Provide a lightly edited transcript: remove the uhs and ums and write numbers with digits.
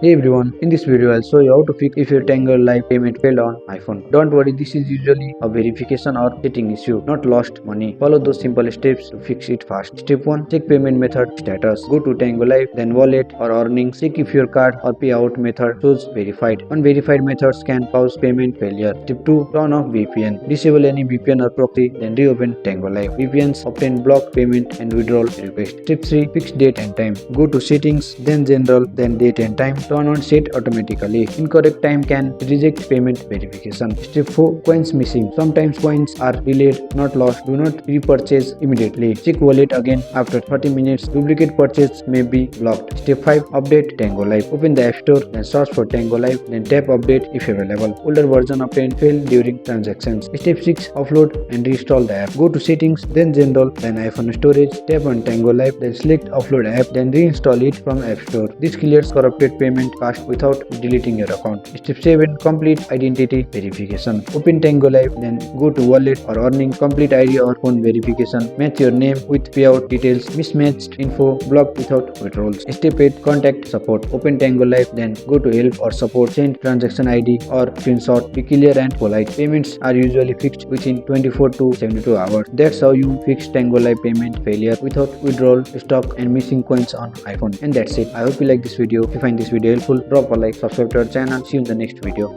Hey everyone, in this video I'll show you how to fix if your Tango Live payment failed on iPhone. Don't worry, this is usually a verification or setting issue, not lost money. Follow those simple steps to fix it fast. Step 1. Check payment method status. Go to Tango Live, then wallet or earnings. Check if your card or payout method shows verified. Unverified methods can cause payment failure. Step 2. Turn off VPN. Disable any VPN or proxy, then reopen Tango Live. VPNs often block payment and withdrawal request. Step 3. Fix date and time. Go to settings, then general, then date and time. Turn on set automatically. Incorrect time can reject payment verification. Step 4. Coins missing. Sometimes coins are delayed, not lost. Do not repurchase immediately. Check wallet again after 30 minutes. Duplicate purchase may be blocked. Step 5. Update Tango Live. Open the App Store, then search for Tango Live, then tap update if available. Older version often fail during transactions. Step 6. Upload and reinstall the app. Go to settings, then general, then iPhone storage. Tap on Tango Live, then select upload app, then reinstall it from App Store. This clears corrupted payment fast without deleting your account. Step 7. Complete identity verification. Open Tango Live, then go to wallet or earning. Complete ID or phone verification. Match your name with payout details. Mismatched info blocked without withdrawals. Step 8. Contact support. Open Tango Live, then go to help or support. Send transaction ID or screenshot. Be clear and polite. Payments are usually fixed within 24 to 72 hours. That's how you fix Tango Live payment failure without withdrawal, stock and missing coins on iPhone. And that's it. I hope you like this video. If you find this video helpful, drop a like, subscribe to our channel. See you in the next video.